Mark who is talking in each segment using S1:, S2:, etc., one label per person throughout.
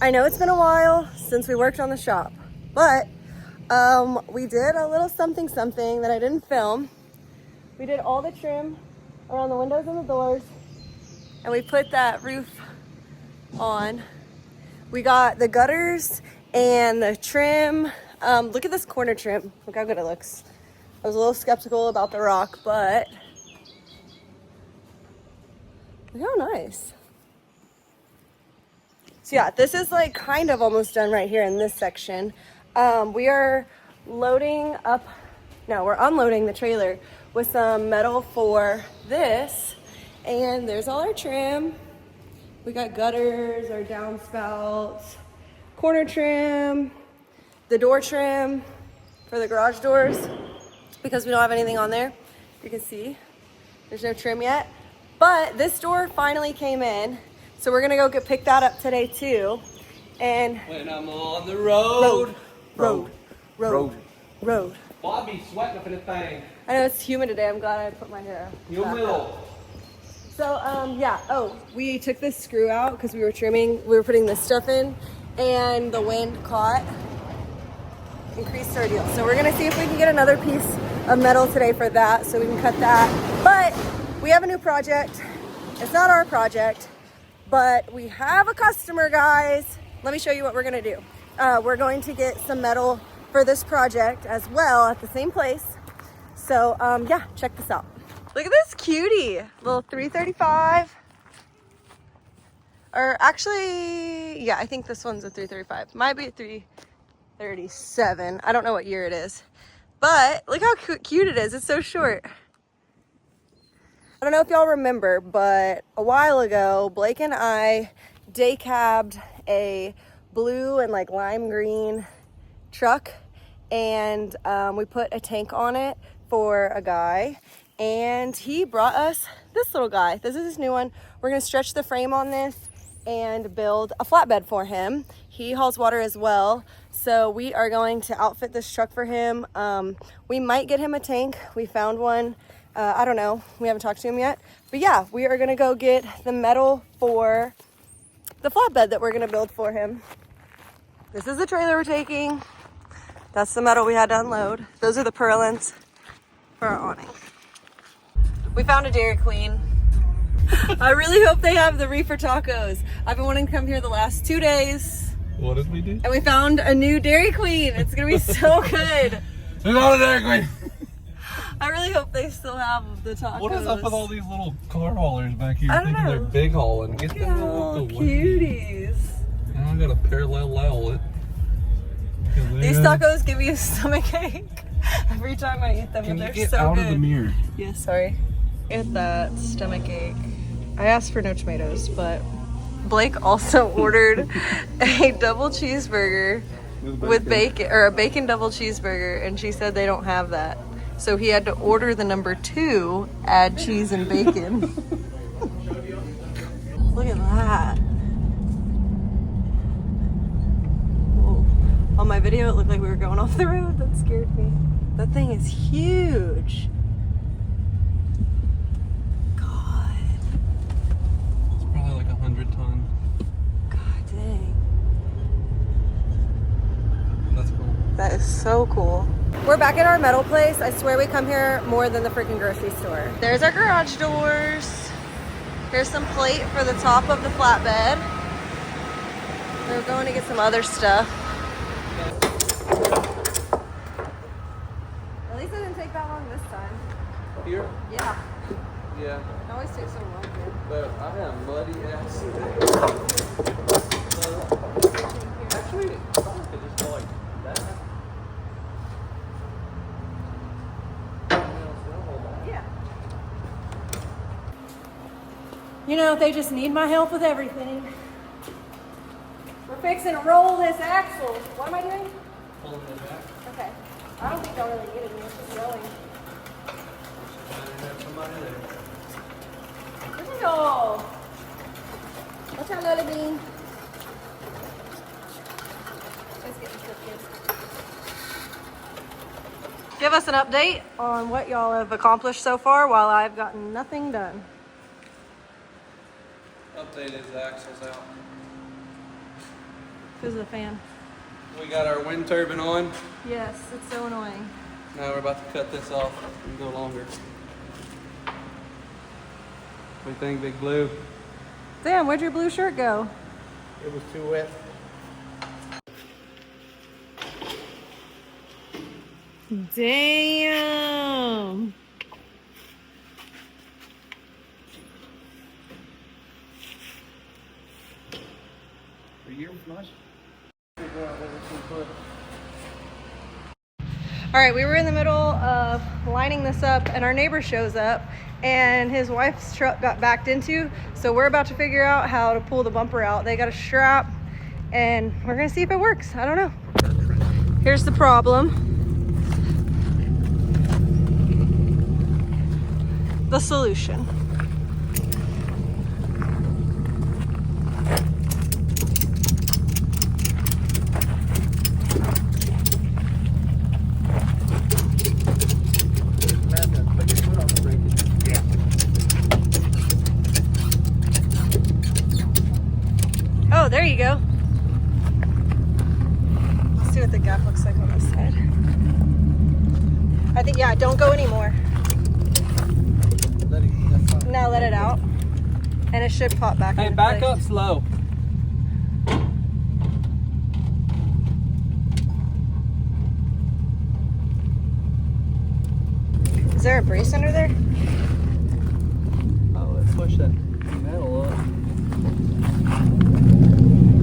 S1: I know it's been a while since we worked on the shop, but we did a little something that I didn't film. We did all the trim around the windows and the doors, and we put that roof on. We got the gutters and the trim. Look at this corner trim. Look how good it looks. I was a little skeptical about the rock, but look how nice. So yeah, this is like kind of almost done right here in this section. We are loading up, no, we're unloading the trailer with some metal for this. And there's all our trim. We got gutters, our downspouts, corner trim, the door trim for the garage doors, because we don't have anything on there. You can see there's no trim yet, but this door finally came in. So we're gonna go pick that up today too. And
S2: when I'm on the road.
S1: Barbie
S2: sweating up in the thing.
S1: I know it's humid today. I'm glad I put my hair up. So yeah, oh, we took this screw out because we were putting this stuff in, and the wind caught, increased our deal. So we're gonna see if we can get another piece of metal today for that, so we can cut that. But we have a new project. It's not our project, but we have a customer, guys. Let me show you what we're gonna do. We're going to get some metal for this project as well at the same place. So yeah, check this out. Look at this cutie, little 335. Or actually, yeah, I think this one's a 335. Might be a 337. I don't know what year it is. But look how cute it is. It's so short. I don't know if y'all remember, but a while ago, Blake and I day cabbed a blue and like lime green truck, and we put a tank on it for a guy, and he brought us this little guy. This is his new one. We're gonna stretch the frame on this and build a flatbed for him. He hauls water as well, so we are going to outfit this truck for him. We might get him a tank. We found one. I don't know, we haven't talked to him yet, but yeah, we are gonna go get the metal for the flatbed that we're gonna build for him. This is the trailer we're taking. That's the metal we had to unload. Those are the purlins for our awning. We found a Dairy Queen. I really hope they have the reefer tacos. I've been wanting to come here the last 2 days.
S2: What did we do?
S1: And we found a new Dairy Queen. It's gonna be so good.
S2: We found a Dairy Queen.
S1: I really hope they still have the tacos.
S2: What is up with all these little car haulers back here?
S1: I don't
S2: thinking
S1: know.
S2: They're big hauling. Get them
S1: Oh,
S2: out the way.
S1: cuties.
S2: I gotta parallel it.
S1: These tacos give me a stomach ache every time I eat them.
S2: Can
S1: and
S2: you
S1: they're
S2: get
S1: so
S2: out
S1: good.
S2: of the mirror?
S1: Yeah, sorry. Get that stomach ache. I asked for no tomatoes, but Blake also ordered a double cheeseburger with bacon, or a bacon double cheeseburger, and she said they don't have that. So he had to order the number 2, add cheese and bacon. Look at that. Whoa. On my video, it looked like we were going off the road. That scared me. That thing is huge. God.
S2: It's probably like 100 ton.
S1: God dang.
S2: That's cool.
S1: That is so cool. We're back at our metal place. I swear we come here more than the freaking grocery store. There's our garage doors. Here's some plate for the top of the flatbed. We're going to get some other stuff. At least it didn't take that long this time.
S2: Here?
S1: Yeah.
S2: Yeah.
S1: It always takes so long here.
S2: But I have muddy ass today. Actually, I probably could just go like that.
S1: Yeah. You know, they just need my help with everything. We're fixing to roll this axle. What am I doing?
S2: Pulling it back.
S1: Okay. I don't think they'll really get it. It's just rolling.
S2: Have somebody there.
S1: Look at y'all. Watch out, Lily Bean. Let's get this stuff, kids. Give us an update on what y'all have accomplished so far while I've gotten nothing done.
S2: Update is the axle's out.
S1: Because of the fan.
S2: We got our wind turbine on.
S1: Yes, it's so annoying.
S2: Now we're about to cut this off and go longer. What do you think, Big Blue?
S1: Damn, where'd your blue shirt go?
S3: It was too wet.
S1: Damn.
S3: Are you flush?
S1: All right, we were in the middle of lining this up and our neighbor shows up and his wife's truck got backed into. So we're about to figure out how to pull the bumper out. They got a strap and we're gonna see if it works. I don't know. Here's the problem. The solution. Oh, there you go. Let's see what the gap looks like on this side. I think, yeah, don't go anymore. Now let it out. And it should pop back
S2: Hey,
S1: into
S2: back
S1: place.
S2: up slow.
S1: Is there a brace under there?
S2: Oh, let's push that metal up.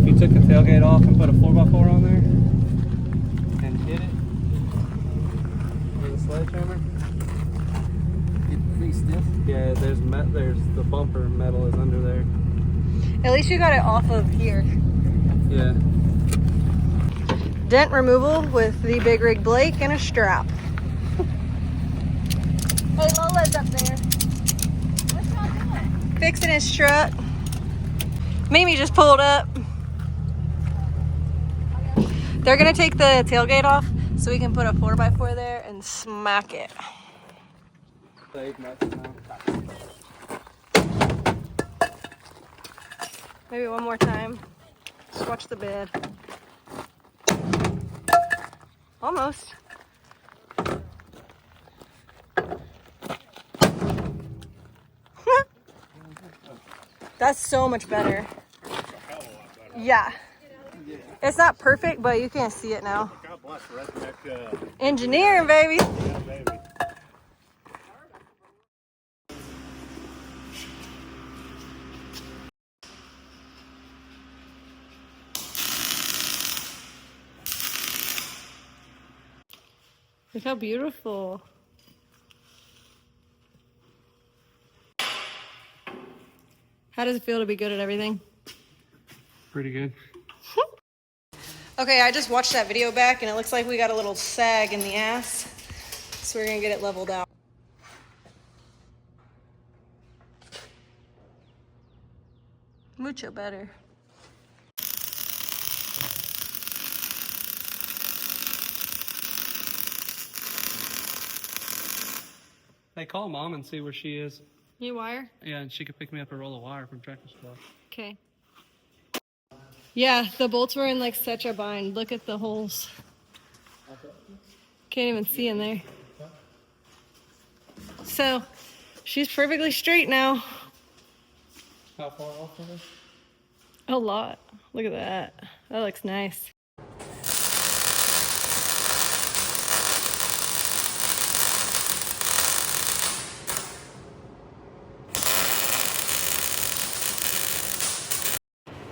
S2: If you took the tailgate off and put a 4x4 on there and hit it with a sledgehammer.
S3: Pretty stiff.
S2: Yeah, there's the bumper metal is under there.
S1: At least you got it off of here.
S2: Yeah.
S1: Dent removal with the Big Rig Blake and a strap. Hey, Lola's up there. What's y'all doing? Fixing his truck. Mimi just pulled up. They're gonna take the tailgate off so we can put a 4x4 there and smack it.
S2: Save nuts now.
S1: Maybe one more time. Just watch the bed. Almost. That's so much better. Yeah. It's not perfect, but you can't see it now.
S3: God bless redneck.
S1: Engineering, baby.
S3: Yeah, baby.
S1: Look how beautiful. How does it feel to be good at everything?
S2: Pretty good.
S1: Okay, I just watched that video back and it looks like we got a little sag in the ass. So we're gonna get it leveled out. Mucho better.
S2: Hey, call Mom and see where she is.
S1: You wire?
S2: Yeah, and she could pick me up a roll of wire from Tractor Supply.
S1: Okay. Yeah, the bolts were in like such a bind. Look at the holes. Can't even see in there. So, she's perfectly straight now.
S2: How far off of it?
S1: A lot. Look at that. That looks nice.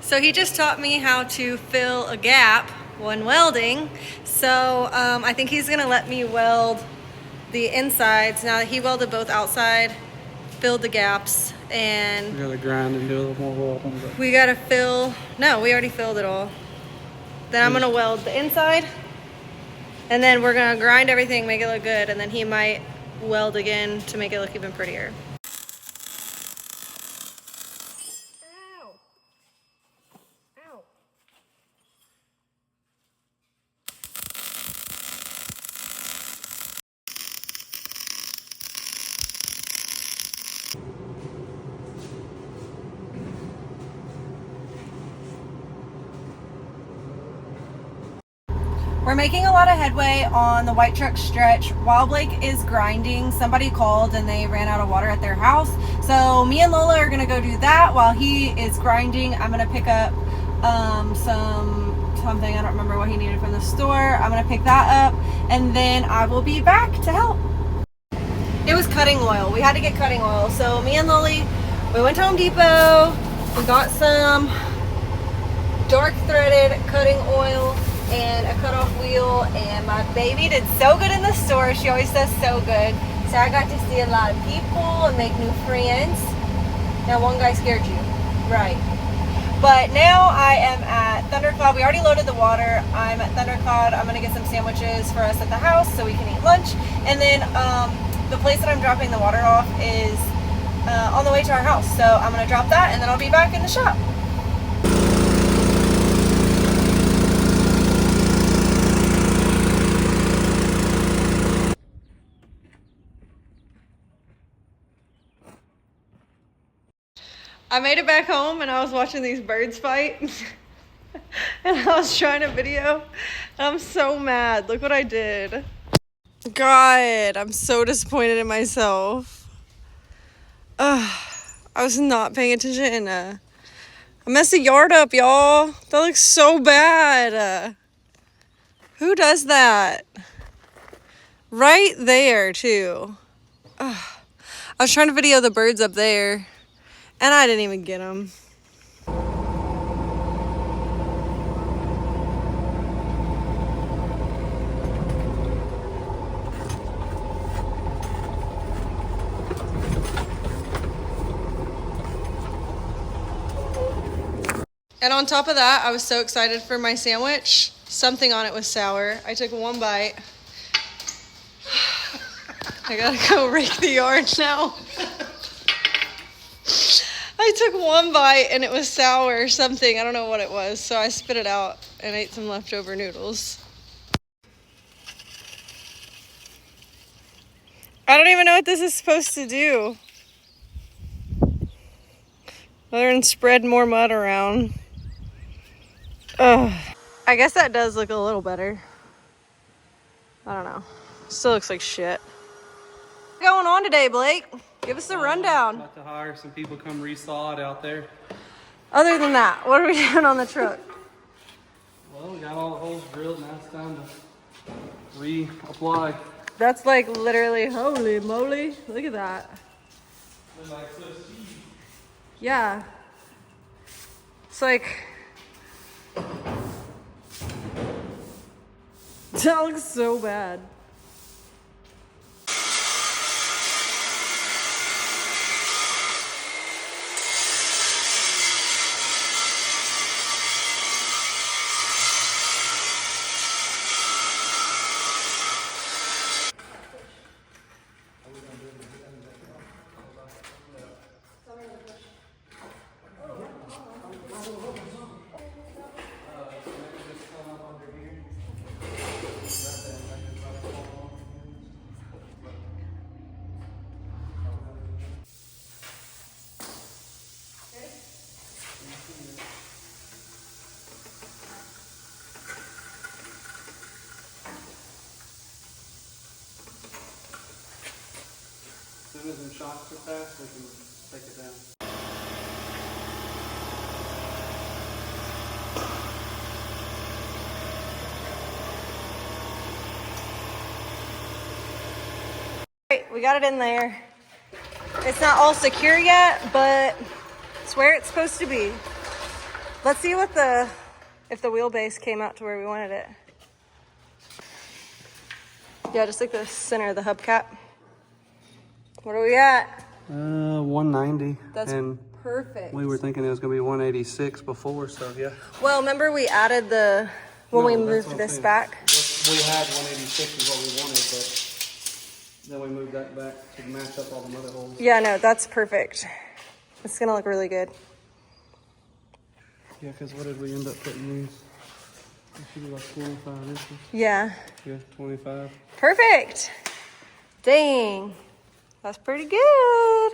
S1: So he just taught me how to fill a gap when welding. So I think he's gonna let me weld the insides. Now he welded both outside, filled the gaps, and
S2: We gotta grind and do a little more welding. But
S1: we gotta fill, no, we already filled it all. Then I'm gonna weld the inside, and then we're gonna grind everything, make it look good, and then he might weld again to make it look even prettier. Ow. Ow. We're making a lot of headway on the white truck stretch. While Blake is grinding, somebody called and they ran out of water at their house. So me and Lola are gonna go do that while he is grinding. I'm gonna pick up something, I don't remember what he needed from the store. I'm gonna pick that up and then I will be back to help. It was cutting oil. We had to get cutting oil. So me and Lily, we went to Home Depot. We got some dark threaded cutting oil and a cutoff wheel, and my baby did so good in the store. She always does so good. So I got to see a lot of people and make new friends. Now one guy scared you, right? But now I am at Thundercloud. We already loaded the water. I'm at Thundercloud. I'm gonna get some sandwiches for us at the house so we can eat lunch. And then the place that I'm dropping the water off is on the way to our house. So I'm gonna drop that and then I'll be back in the shop. I made it back home and I was watching these birds fight and I was trying to video and I'm so mad. Look what I did. God, I'm so disappointed in myself. I was not paying attention. I messed the yard up, y'all. That looks so bad. Who does that? Right there, too. I was trying to video the birds up there. And I didn't even get them. And on top of that, I was so excited for my sandwich. Something on it was sour. I took one bite. I gotta go rake the yard now. I took one bite and it was sour or something. I don't know what it was. So I spit it out and ate some leftover noodles. I don't even know what this is supposed to do. Other than spread more mud around. Ugh. I guess that does look a little better. I don't know. Still looks like shit. What's going on today, Blake? Give us a rundown.
S2: About to hire some people to come resaw it out there.
S1: Other than that, what are we doing on the truck?
S2: Well, we got all the holes drilled. Now it's time to reapply.
S1: That's like literally, holy moly. Look at that. Yeah. It's like, that looks so bad.
S2: As soon as them shocks are fast, we can take it down.
S1: Right, we got it in there. It's not all secure yet, but it's where it's supposed to be. Let's see what if the wheelbase came out to where we wanted it. Yeah, just like the center of the hubcap. What are we at?
S2: 190.
S1: That's
S2: and
S1: perfect.
S2: we were thinking it was going to be 186 before, so yeah.
S1: Well, remember we added when we moved this back?
S2: We had 186 is what we wanted, but then we moved that back to match up all the mother holes.
S1: Yeah, no, that's perfect. It's gonna look really good.
S2: Yeah, because what did we end up putting these? It should be like 25 inches.
S1: Yeah.
S2: Yeah, 25.
S1: Perfect. Dang. That's pretty good.